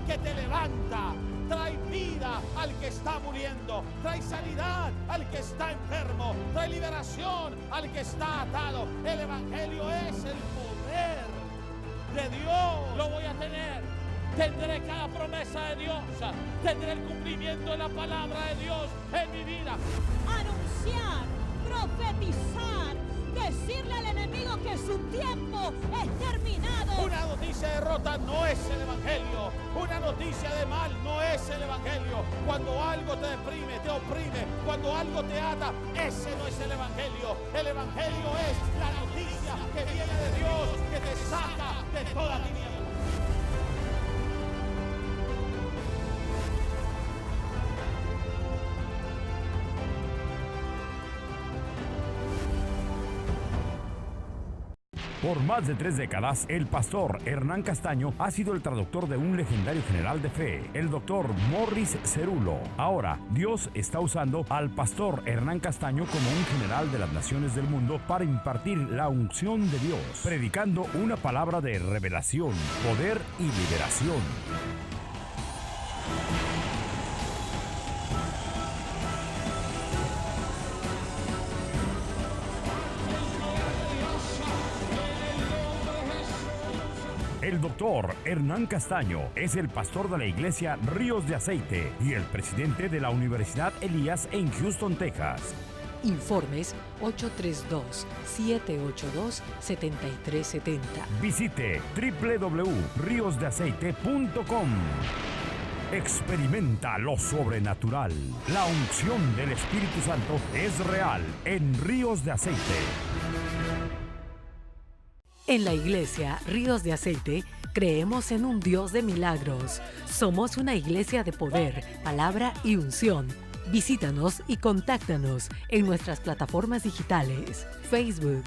que te levanta. Trae vida al que está muriendo. Trae sanidad al que está enfermo. Trae liberación al que está atado. El evangelio es el poder de Dios. Lo voy a tener. Tendré cada promesa de Dios. Tendré el cumplimiento de la palabra de Dios en mi vida. Anunciar, profetizar, decirle al enemigo que su tiempo es terminado. Una noticia de derrota no es el evangelio. Una noticia de mal no es el evangelio. Cuando algo te deprime, te oprime, cuando algo te ata, ese no es el evangelio. El evangelio es la noticia que viene de Dios, que te saca de toda tiniebla. Por más de 3 décadas, el pastor Hernán Castaño ha sido el traductor de un legendario general de fe, el doctor Morris Cerulo. Ahora, Dios está usando al pastor Hernán Castaño como un general de las naciones del mundo para impartir la unción de Dios, predicando una palabra de revelación, poder y liberación. El doctor Hernán Castaño es el pastor de la iglesia Ríos de Aceite y el presidente de la Universidad Elías en Houston, Texas. Informes 832-782-7370. Visite www.riosdeaceite.com. Experimenta lo sobrenatural. La unción del Espíritu Santo es real en Ríos de Aceite. En la iglesia Ríos de Aceite creemos en un Dios de milagros. Somos una iglesia de poder, palabra y unción. Visítanos y contáctanos en nuestras plataformas digitales: Facebook,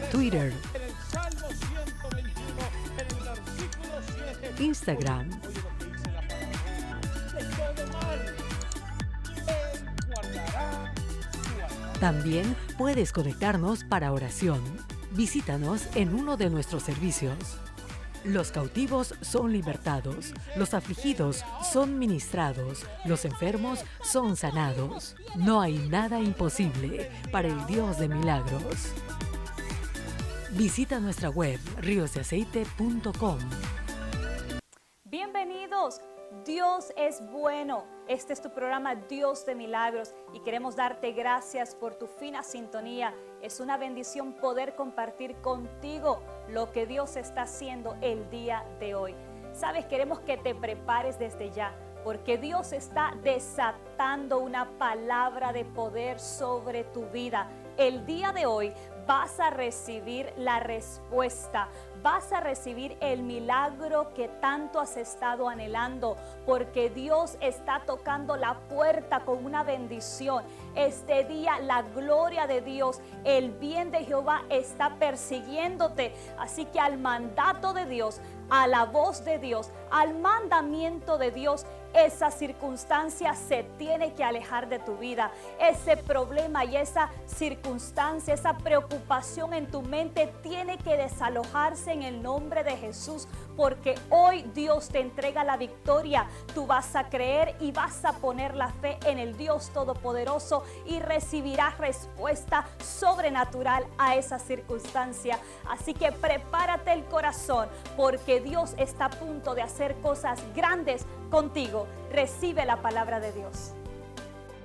Twitter, Instagram. También puedes conectarnos para oración. Visítanos en uno de nuestros servicios. Los cautivos son libertados, los afligidos son ministrados, los enfermos son sanados. No hay nada imposible para el Dios de milagros. Visita nuestra web riosdeaceite.com. Bienvenidos. Dios es bueno. Este es tu programa Dios de Milagros y queremos darte gracias por tu fina sintonía. Es una bendición poder compartir contigo lo que Dios está haciendo el día de hoy. Sabes, queremos que te prepares desde ya, porque Dios está desatando una palabra de poder sobre tu vida. El día de hoy vas a recibir la respuesta. Vas a recibir el milagro que tanto has estado anhelando, porque Dios está tocando la puerta con una bendición. Este día la gloria de Dios, el bien de Jehová está persiguiéndote. Así que al mandato de Dios, a la voz de Dios, al mandamiento de Dios, esa circunstancia se tiene que alejar de tu vida. Ese problema y esa circunstancia, esa preocupación en tu mente tiene que desalojarse en el nombre de Jesús, porque hoy Dios te entrega la victoria. Tú vas a creer y vas a poner la fe en el Dios Todopoderoso y recibirás respuesta sobrenatural a esa circunstancia. Así que prepárate el corazón, porque Dios está a punto de hacer cosas grandes contigo. Recibe la palabra de Dios.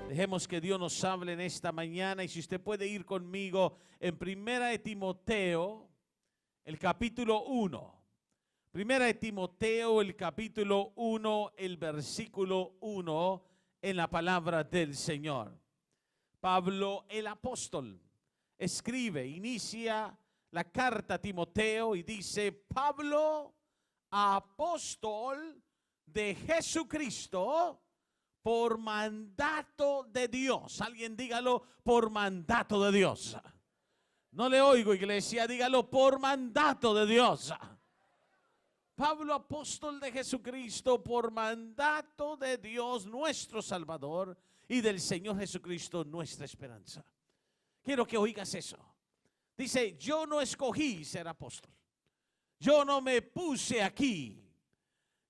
Dejemos que Dios nos hable en esta mañana, y si usted puede ir conmigo en Primera de Timoteo, el capítulo 1. Primera de Timoteo, el capítulo 1, el versículo 1, en la palabra del Señor. Pablo el apóstol escribe, inicia la carta a Timoteo y dice: Pablo, apóstol de Jesucristo, por mandato de Dios. Alguien dígalo: por mandato de Dios. No le oigo, iglesia, dígalo: por mandato de Dios. Pablo, apóstol de Jesucristo, por mandato de Dios nuestro Salvador y del Señor Jesucristo nuestra esperanza. Quiero que oigas eso. Dice: yo no escogí ser apóstol. Yo no me puse aquí.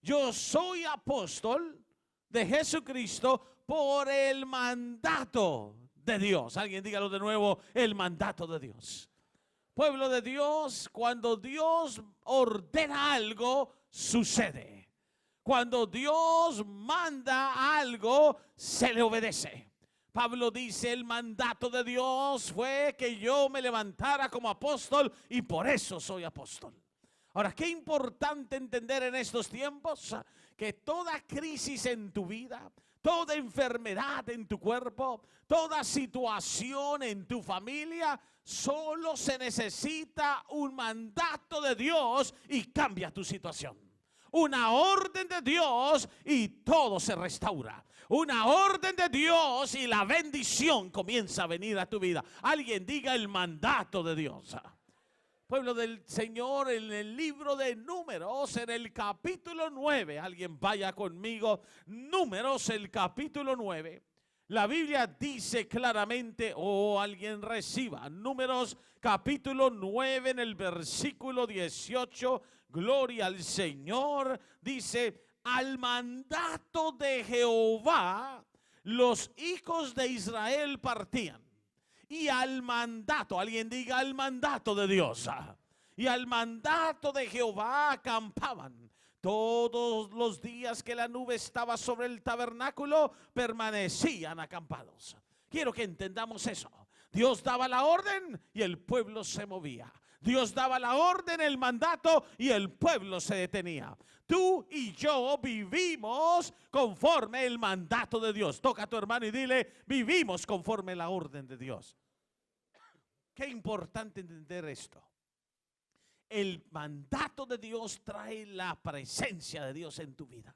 Yo soy apóstol de Jesucristo por el mandato de Dios. Alguien dígalo de nuevo, el mandato de Dios. Pueblo de Dios, cuando Dios ordena algo, sucede. Cuando Dios manda algo, se le obedece. Pablo dice, el mandato de Dios fue que yo me levantara como apóstol y por eso soy apóstol. Ahora, qué importante entender en estos tiempos que toda crisis en tu vida, toda enfermedad en tu cuerpo, toda situación en tu familia, solo se necesita un mandato de Dios y cambia tu situación. Una orden de Dios y todo se restaura. Una orden de Dios y la bendición comienza a venir a tu vida. Alguien diga el mandato de Dios. Pueblo del Señor, en el libro de Números, en el capítulo 9, alguien vaya conmigo, Números, el capítulo 9, la Biblia dice claramente, alguien reciba, Números capítulo 9, en el versículo 18, gloria al Señor, dice, al mandato de Jehová, los hijos de Israel partían. Y al mandato, alguien diga al mandato de Dios. Y al mandato de Jehová acampaban. Todos los días que la nube estaba sobre el tabernáculo, permanecían acampados. Quiero que entendamos eso. Dios daba la orden y el pueblo se movía. Dios daba la orden, el mandato y el pueblo se detenía. Tú y yo vivimos conforme el mandato de Dios. Toca a tu hermano y dile, vivimos conforme la orden de Dios. Qué importante entender esto. El mandato de Dios trae la presencia de Dios en tu vida.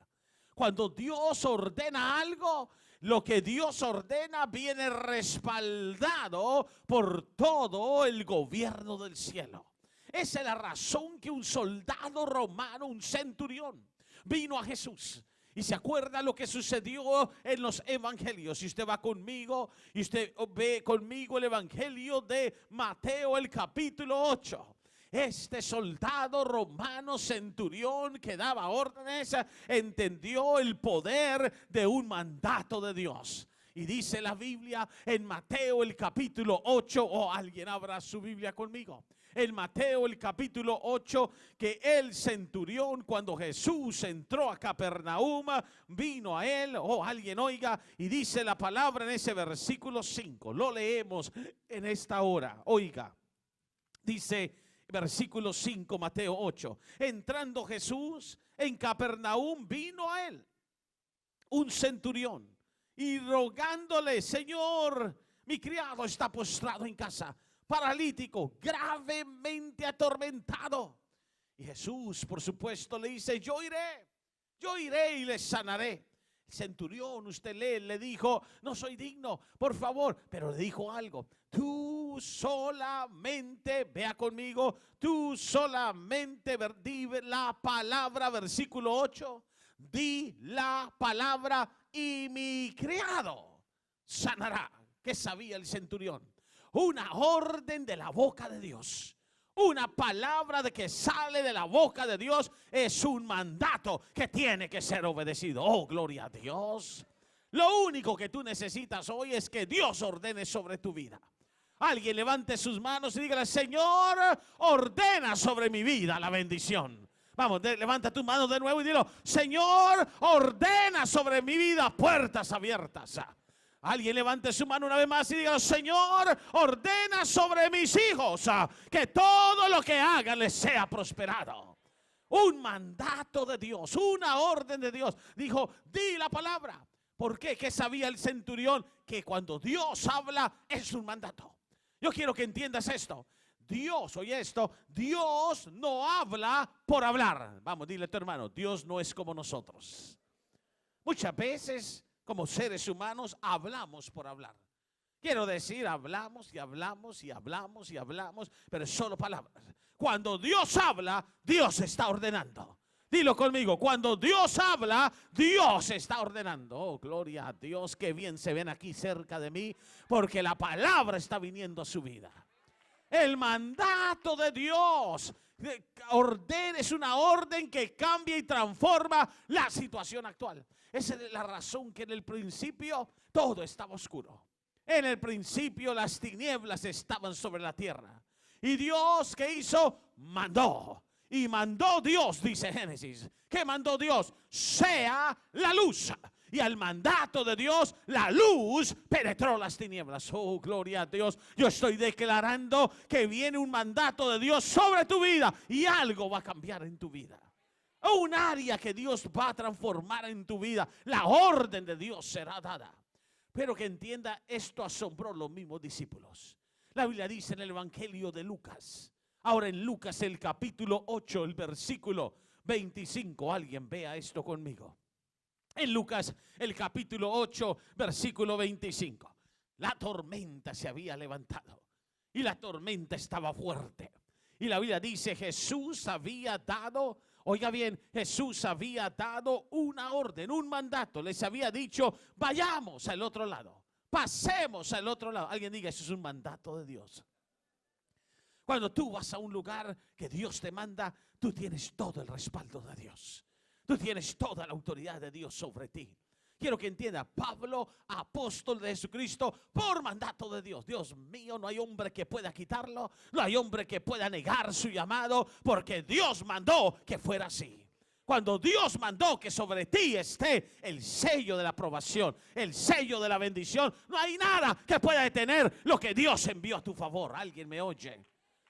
Cuando Dios ordena algo, lo que Dios ordena viene respaldado por todo el gobierno del cielo. Esa es la razón que un soldado romano, un centurión, vino a Jesús. Y se acuerda lo que sucedió en los evangelios. Si usted va conmigo y usted ve conmigo el evangelio de Mateo, el capítulo 8. Este soldado romano centurión que daba órdenes entendió el poder de un mandato de Dios. Y dice la Biblia en Mateo el capítulo 8, alguien abra su Biblia conmigo. En Mateo el capítulo 8, que el centurión, cuando Jesús entró a Capernaum, vino a él, alguien oiga, y dice la palabra en ese versículo 5, lo leemos en esta hora, oiga, dice versículo 5, Mateo 8, entrando Jesús en Capernaum, vino a él un centurión y rogándole, Señor, mi criado está postrado en casa, paralítico, gravemente atormentado. Y Jesús, por supuesto, le dice, yo iré y le sanaré. El centurión, usted lee, le dijo, no soy digno, por favor, pero le dijo algo, tú solamente, vea conmigo, tú solamente di la palabra, versículo 8, di la palabra y mi criado sanará. ¿Qué sabía el centurión? Una orden de la boca de Dios. Una palabra de que sale de la boca de Dios es un mandato que tiene que ser obedecido. Oh, gloria a Dios. Lo único que tú necesitas hoy es que Dios ordene sobre tu vida. Alguien levante sus manos y dígale, Señor, ordena sobre mi vida la bendición. Vamos, levanta tus manos de nuevo y dilo, Señor, ordena sobre mi vida puertas abiertas. Alguien levante su mano una vez más y diga, Señor, ordena sobre mis hijos que todo lo que hagan les sea prosperado. Un mandato de Dios, una orden de Dios. Dijo, di la palabra. ¿Por qué? ¿Qué sabía el centurión? Que cuando Dios habla es un mandato. Yo quiero que entiendas esto. Dios, oye esto, Dios no habla por hablar. Vamos, dile a tu hermano, Dios no es como nosotros. Muchas veces, como seres humanos, hablamos por hablar. Quiero decir, hablamos y hablamos y hablamos y hablamos, pero es solo palabras. Cuando Dios habla, Dios está ordenando. Dilo conmigo, cuando Dios habla, Dios está ordenando. Oh, gloria a Dios, qué bien se ven aquí cerca de mí, porque la palabra está viniendo a su vida. El mandato de Dios es una orden que cambia y transforma la situación actual. Esa es la razón que en el principio todo estaba oscuro. En el principio las tinieblas estaban sobre la tierra. Y Dios, ¿qué hizo? Mandó. Y mandó Dios, dice Génesis. ¿Qué mandó Dios? Sea la luz. Y al mandato de Dios, la luz penetró las tinieblas. Oh, gloria a Dios. Yo estoy declarando que viene un mandato de Dios sobre tu vida. Y algo va a cambiar en tu vida. Un área que Dios va a transformar en tu vida. La orden de Dios será dada. Pero que entienda, esto asombró los mismos discípulos. La Biblia dice en el Evangelio de Lucas. Ahora en Lucas el capítulo 8, el versículo 25. Alguien vea esto conmigo. En Lucas el capítulo 8, versículo 25. La tormenta se había levantado. Y la tormenta estaba fuerte. Y la Biblia dice, Jesús había dado, oiga bien, Jesús había dado una orden, un mandato. Les había dicho, vayamos al otro lado. Pasemos al otro lado. Alguien diga, eso es un mandato de Dios. Cuando tú vas a un lugar que Dios te manda, tú tienes todo el respaldo de Dios. Tú tienes toda la autoridad de Dios sobre ti. Quiero que entienda, Pablo, apóstol de Jesucristo, por mandato de Dios. Dios mío, no hay hombre que pueda quitarlo. No hay hombre que pueda negar su llamado, porque Dios mandó que fuera así. Cuando Dios mandó que sobre ti esté el sello de la aprobación, el sello de la bendición, no hay nada que pueda detener lo que Dios envió a tu favor. ¿Alguien me oye?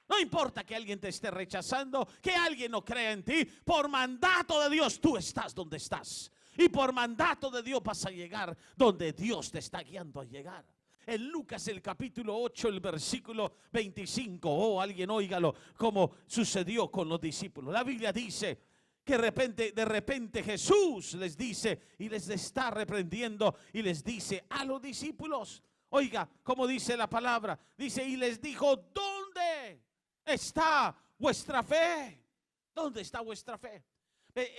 No importa que alguien te esté rechazando, que alguien no crea en ti. Por mandato de Dios tú estás donde estás. Y por mandato de Dios vas a llegar donde Dios te está guiando a llegar. En Lucas el capítulo 8, el versículo 25. Oh, alguien óigalo, como sucedió con los discípulos. La Biblia dice que de repente Jesús les dice y les está reprendiendo y les dice a los discípulos. Oiga, como dice la palabra. Dice, y les dijo, ¿dónde está vuestra fe? ¿Dónde está vuestra fe?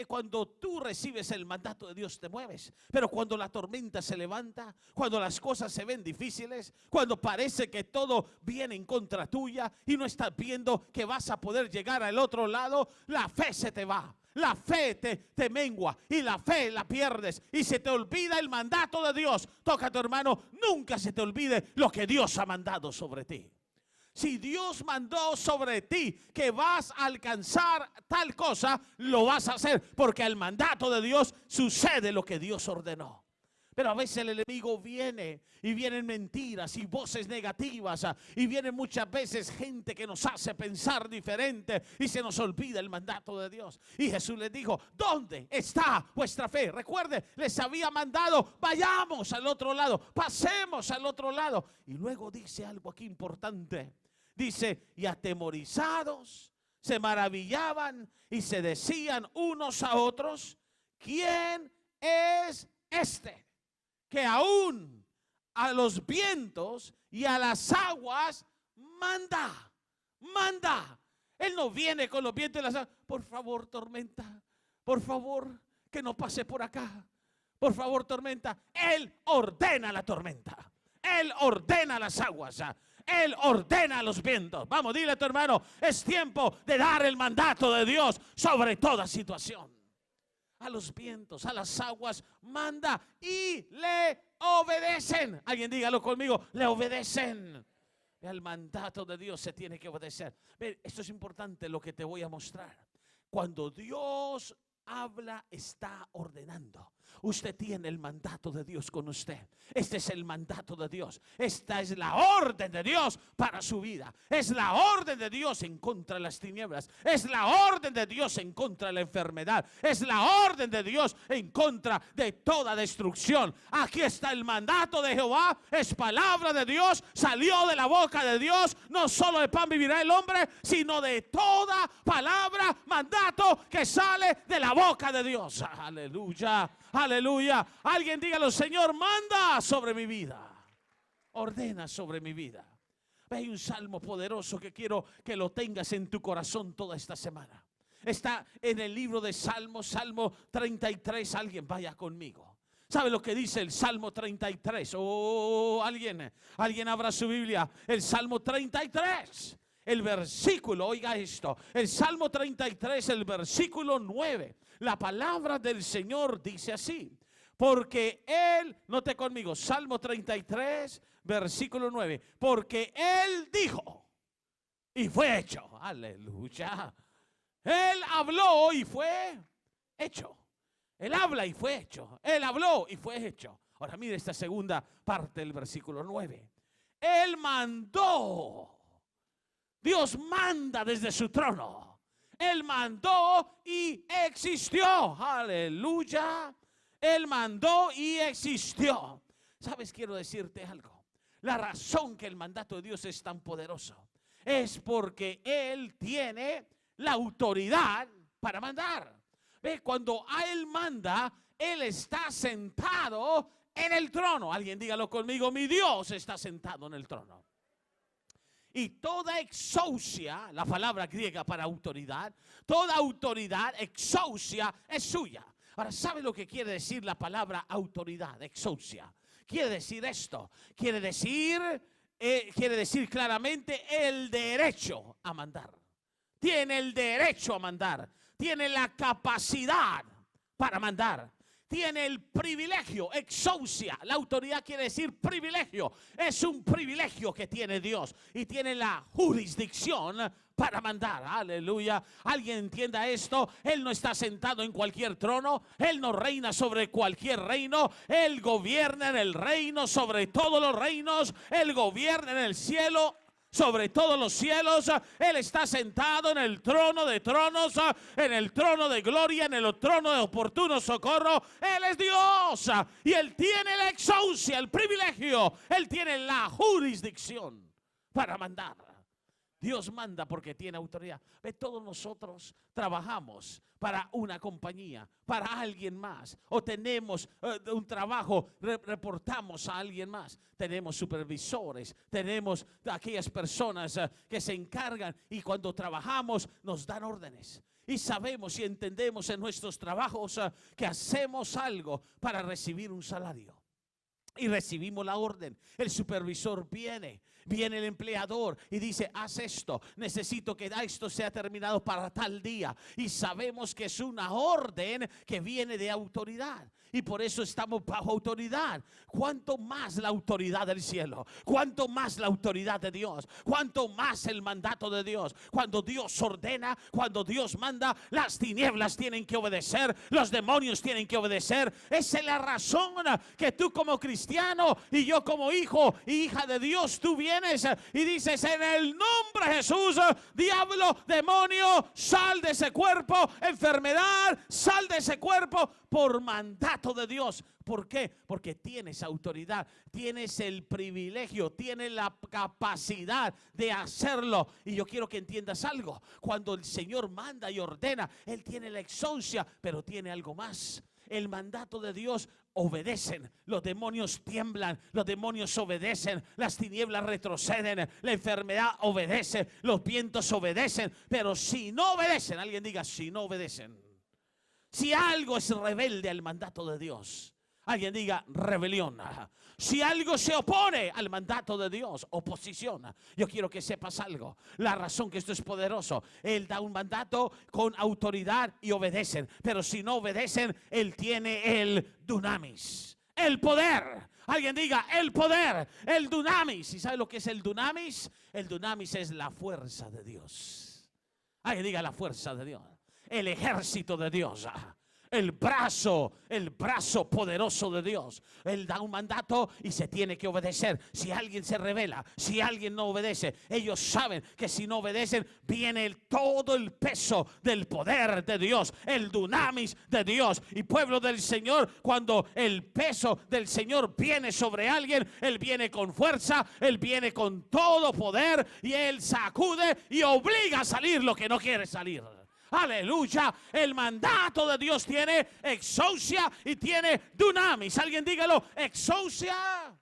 Cuando tú recibes el mandato de Dios te mueves, pero cuando la tormenta se levanta, cuando las cosas se ven difíciles, cuando parece que todo viene en contra tuya y no estás viendo que vas a poder llegar al otro lado, la fe se te va. La fe te mengua y la fe la pierdes y se te olvida el mandato de Dios. Toca a tu hermano, nunca se te olvide lo que Dios ha mandado sobre ti. Si Dios mandó sobre ti que vas a alcanzar tal cosa, lo vas a hacer, porque al mandato de Dios sucede lo que Dios ordenó. Pero a veces el enemigo viene y vienen mentiras y voces negativas y vienen muchas veces gente que nos hace pensar diferente y se nos olvida el mandato de Dios. Y Jesús les dijo, ¿dónde está vuestra fe? Recuerde, les había mandado, vayamos al otro lado, pasemos al otro lado. Y luego dice algo aquí importante. Dice, y atemorizados se maravillaban y se decían unos a otros, ¿quién es este que aún a los vientos y a las aguas manda? Él no viene con los vientos y las aguas. Por favor, tormenta, por favor, que no pase por acá. Por favor, tormenta. Él ordena la tormenta. Él ordena las aguas. Él ordena los vientos. Vamos, dile a tu hermano, es tiempo de dar el mandato de Dios sobre toda situación. A los vientos, a las aguas, manda y le obedecen. Alguien dígalo conmigo, le obedecen. El mandato de Dios se tiene que obedecer. Esto es importante lo que te voy a mostrar. Cuando Dios habla, está ordenando. Usted tiene el mandato de Dios con usted. Este es el mandato de Dios. Esta es la orden de Dios para su vida. Es la orden de Dios en contra de las tinieblas. Es la orden de Dios en contra de la enfermedad. Es la orden de Dios en contra de toda destrucción. Aquí está el mandato de Jehová. Es palabra de Dios. Salió de la boca de Dios. No solo de pan vivirá el hombre, sino de toda palabra, mandato que sale de la boca de Dios. Aleluya. Aleluya. Alguien dígalo, Señor, manda sobre mi vida. Ordena sobre mi vida. Hay un salmo poderoso que quiero que lo tengas en tu corazón toda esta semana. Está en el libro de Salmos, Salmo 33. Alguien vaya conmigo. ¿Sabe lo que dice el Salmo 33? Oh, alguien abra su Biblia. El Salmo 33. El versículo, oiga esto, el Salmo 33, el versículo 9. La palabra del Señor dice así: porque Él, note conmigo, Salmo 33, versículo 9. Porque Él dijo y fue hecho. Aleluya. Él habló y fue hecho. Él habla y fue hecho. Él habló y fue hecho. Ahora mire esta segunda parte del versículo 9. Él mandó. Dios manda desde su trono. Él mandó y existió. Aleluya. Él mandó y existió. ¿Sabes? Quiero decirte algo. La razón que el mandato de Dios es tan poderoso es porque Él tiene la autoridad para mandar. Ve, cuando a Él manda, Él está sentado en el trono. Alguien dígalo conmigo: mi Dios está sentado en el trono. Y toda exousia, la palabra griega para autoridad, toda autoridad, exousia, es suya. Ahora, ¿sabe lo que quiere decir la palabra autoridad, exousia? Quiere decir esto, quiere decir claramente el derecho a mandar. Tiene el derecho a mandar, tiene la capacidad para mandar. Tiene el privilegio, exousia. La autoridad quiere decir privilegio. Es un privilegio que tiene Dios y tiene la jurisdicción para mandar. Aleluya. ¿Alguien entienda esto? Él no está sentado en cualquier trono. Él no reina sobre cualquier reino. Él gobierna en el reino sobre todos los reinos. Él gobierna en el cielo sobre todos los cielos. Él está sentado en el trono de tronos, en el trono de gloria, en el trono de oportuno socorro. Él es Dios y Él tiene la exousia, el privilegio. Él tiene la jurisdicción para mandar. Dios manda porque tiene autoridad. Ve, todos nosotros trabajamos para una compañía, para alguien más, o tenemos un trabajo, reportamos a alguien más. Tenemos supervisores, tenemos aquellas personas que se encargan, y cuando trabajamos nos dan órdenes. Y sabemos y entendemos en nuestros trabajos que hacemos algo para recibir un salario. Y recibimos la orden. El supervisor viene el empleador y dice: haz esto, necesito que esto sea terminado para tal día. Y sabemos que es una orden que viene de autoridad, y por eso estamos bajo autoridad. ¿Cuánto más la autoridad del cielo? ¿Cuánto más la autoridad de Dios? ¿Cuánto más el mandato de Dios? Cuando Dios ordena, cuando Dios manda, las tinieblas tienen que obedecer, los demonios tienen que obedecer. Esa es la razón que tú como cristiano y yo como hijo e hija de Dios, tú vienes y dices: en el nombre de Jesús, diablo, demonio, sal de ese cuerpo, enfermedad, sal de ese cuerpo, por mandato de Dios. ¿Por qué? Porque tienes autoridad, tienes el privilegio, tienes la capacidad de hacerlo. Y yo quiero que entiendas algo: cuando el Señor manda y ordena, Él tiene la exousia, pero tiene algo más. El mandato de Dios obedecen, los demonios tiemblan, los demonios obedecen, las tinieblas retroceden, la enfermedad obedece, los vientos obedecen. Pero si no obedecen, alguien diga: si no obedecen. Si algo es rebelde al mandato de Dios, alguien diga: rebelión. Si algo se opone al mandato de Dios, oposición. Yo quiero que sepas algo. La razón que esto es poderoso: Él da un mandato con autoridad y obedecen. Pero si no obedecen, Él tiene el dunamis, el poder. Alguien diga: el poder, el dunamis. ¿Y sabe lo que es el dunamis? El dunamis es la fuerza de Dios. Alguien diga: la fuerza de Dios, el ejército de Dios, el brazo poderoso de Dios. Él da un mandato y se tiene que obedecer. Si alguien se rebela, si alguien no obedece, ellos saben que si no obedecen, viene todo el peso del poder de Dios, el dunamis de Dios. Y pueblo del Señor, cuando el peso del Señor viene sobre alguien, Él viene con fuerza, Él viene con todo poder, y Él sacude y obliga a salir lo que no quiere salir. Aleluya. El mandato de Dios tiene exousia y tiene dunamis. Alguien dígalo: exousia.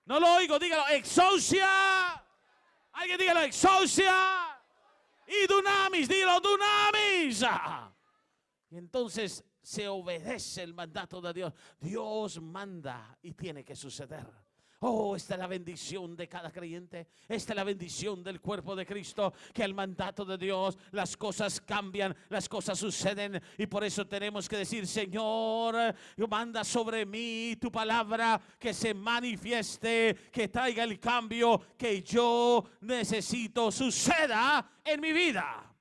No lo oigo, dígalo: exousia. Alguien dígalo: exousia. Y dunamis, dígalo: dunamis. Y entonces se obedece el mandato de Dios. Dios manda y tiene que suceder. Oh, esta es la bendición de cada creyente. Esta es la bendición del cuerpo de Cristo, que el mandato de Dios, las cosas cambian, las cosas suceden, y por eso tenemos que decir: Señor, manda sobre mí tu palabra, que se manifieste, que traiga el cambio que yo necesito suceda en mi vida.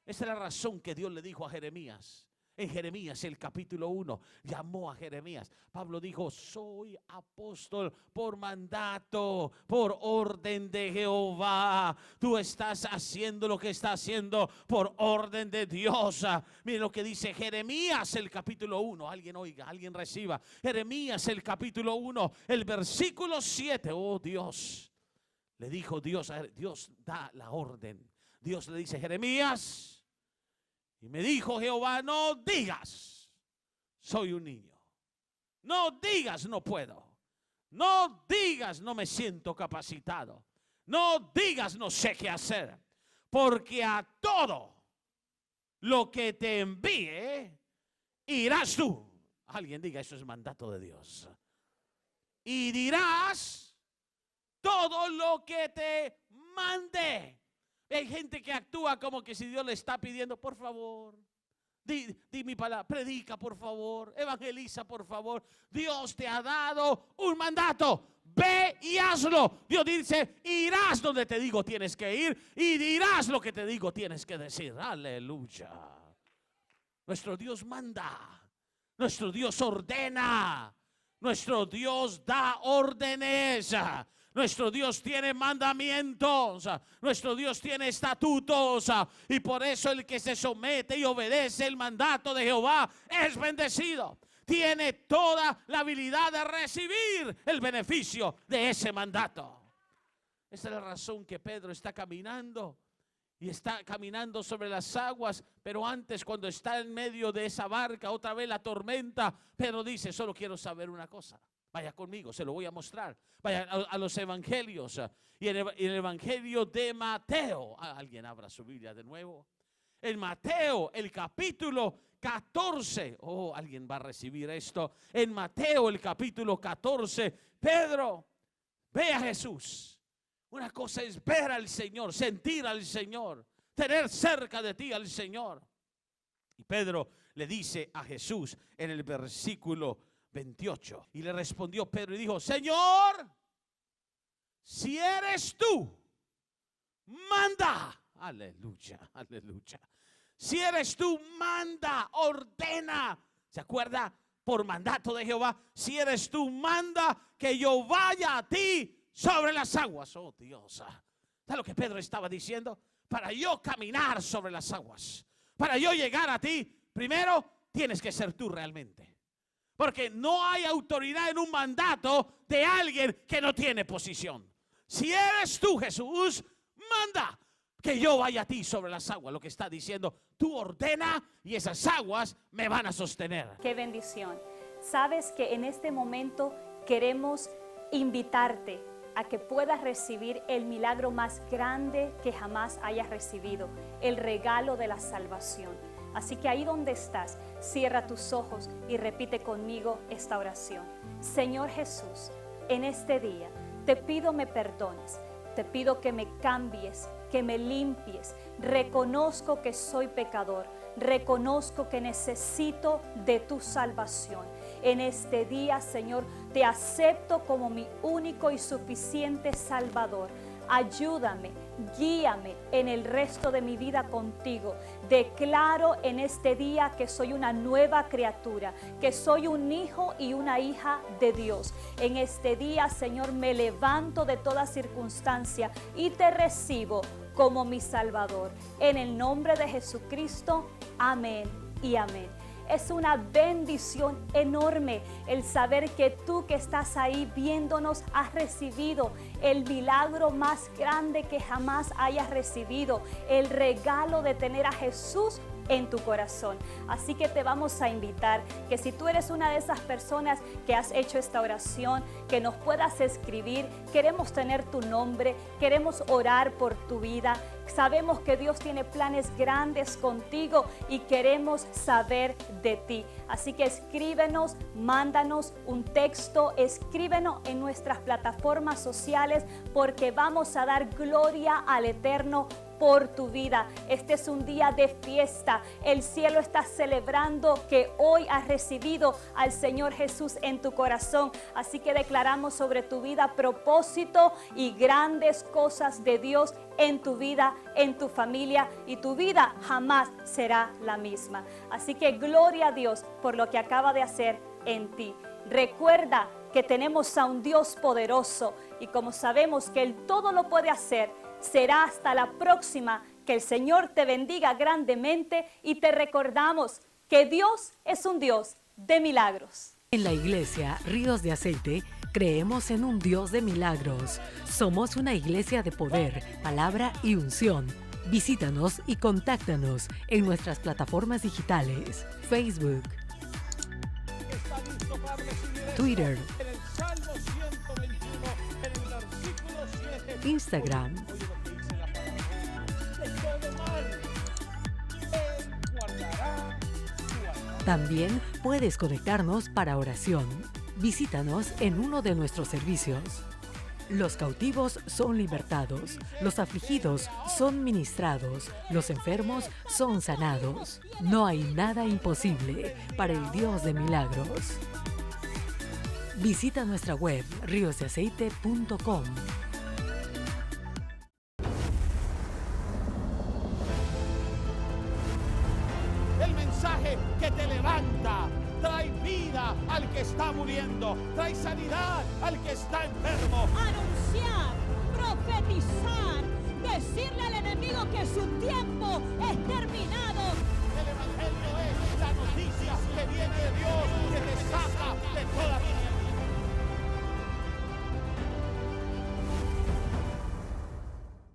Esa es la razón que Dios le dijo a Jeremías. En Jeremías, el capítulo 1, llamó a Jeremías. Pablo dijo: soy apóstol por mandato, por orden de Jehová. Tú estás haciendo lo que está haciendo por orden de Dios. Miren lo que dice Jeremías, el capítulo 1. Alguien oiga, alguien reciba. Jeremías, el capítulo 1, el versículo 7. Oh Dios, le dijo Dios da la orden. Dios le dice: Jeremías, y me dijo Jehová, no digas soy un niño. No digas no puedo. No digas no me siento capacitado. No digas no sé qué hacer. Porque a todo lo que te envíe irás tú. Alguien diga: eso es mandato de Dios. Y dirás todo lo que te mande. Hay gente que actúa como que si Dios le está pidiendo: por favor, di mi palabra, predica por favor, evangeliza por favor. Dios te ha dado un mandato, ve y hazlo. Dios dice: irás donde te digo tienes que ir y dirás lo que te digo tienes que decir. Aleluya. Nuestro Dios manda, nuestro Dios ordena, nuestro Dios da órdenes. Nuestro Dios tiene mandamientos, nuestro Dios tiene estatutos, y por eso el que se somete y obedece el mandato de Jehová es bendecido. Tiene toda la habilidad de recibir el beneficio de ese mandato. Esa es la razón que Pedro está caminando, y está caminando sobre las aguas. Pero antes, cuando está en medio de esa barca, otra vez la tormenta, Pedro dice: solo quiero saber una cosa. Vaya conmigo, se lo voy a mostrar. Vaya a los evangelios. Y en el evangelio de Mateo. Alguien abra su Biblia de nuevo. En Mateo, el capítulo 14. Oh, alguien va a recibir esto. En Mateo, el capítulo 14. Pedro ve a Jesús. Una cosa es ver al Señor, sentir al Señor, tener cerca de ti al Señor. Y Pedro le dice a Jesús en el versículo 28. Y le respondió Pedro y dijo: Señor, si eres tú, manda. Aleluya, aleluya. Si eres tú, manda, ordena. ¿Se acuerda? Por mandato de Jehová. Si eres tú, manda que yo vaya a ti sobre las aguas. Oh Dios. ¿Sabes lo que Pedro estaba diciendo? Para yo caminar sobre las aguas, para yo llegar a ti, primero tienes que ser tú realmente. Porque no hay autoridad en un mandato de alguien que no tiene posición. Si eres tú, Jesús, manda que yo vaya a ti sobre las aguas. Lo que está diciendo: tú ordena y esas aguas me van a sostener. Qué bendición. Sabes que en este momento queremos invitarte a que puedas recibir el milagro más grande que jamás hayas recibido, el regalo de la salvación. Así que ahí donde estás, cierra tus ojos y repite conmigo esta oración. Señor Jesús, en este día te pido me perdones, te pido que me cambies, que me limpies. Reconozco que soy pecador, reconozco que necesito de tu salvación. En este día, Señor, te acepto como mi único y suficiente Salvador. Ayúdame, guíame en el resto de mi vida contigo. Declaro en este día que soy una nueva criatura, que soy un hijo y una hija de Dios. En este día, Señor, me levanto de toda circunstancia y te recibo como mi Salvador. En el nombre de Jesucristo, amén y amén. Es una bendición enorme el saber que tú que estás ahí viéndonos has recibido el milagro más grande que jamás hayas recibido, el regalo de tener a Jesús en tu corazón. Así que te vamos a invitar que si tú eres una de esas personas que has hecho esta oración, que nos puedas escribir. Queremos tener tu nombre, queremos orar por tu vida. Sabemos que Dios tiene planes grandes contigo y queremos saber de ti. Así que escríbenos, mándanos un texto, escríbenos en nuestras plataformas sociales, porque vamos a dar gloria al Eterno por tu vida. Este es un día de fiesta. El cielo está celebrando que hoy has recibido al Señor Jesús en tu corazón. Así que declaramos sobre tu vida propósito y grandes cosas de Dios en tu vida, en tu familia, y tu vida jamás será la misma. Así que gloria a Dios por lo que acaba de hacer en ti. Recuerda que tenemos a un Dios poderoso, y como sabemos que Él todo lo puede hacer, será hasta la próxima. Que el Señor te bendiga grandemente, y te recordamos que Dios es un Dios de milagros. En la iglesia Ríos de Aceite creemos en un Dios de milagros. Somos una iglesia de poder, palabra y unción. Visítanos y contáctanos en nuestras plataformas digitales: Facebook, Twitter, Instagram. También puedes conectarnos para oración. Visítanos en uno de nuestros servicios. Los cautivos son libertados, los afligidos son ministrados, los enfermos son sanados. No hay nada imposible para el Dios de milagros. Visita nuestra web riosdeaceite.com. El mensaje que te levanta, trae vida al que está muriendo, trae sanidad al que está enfermo. Anunciar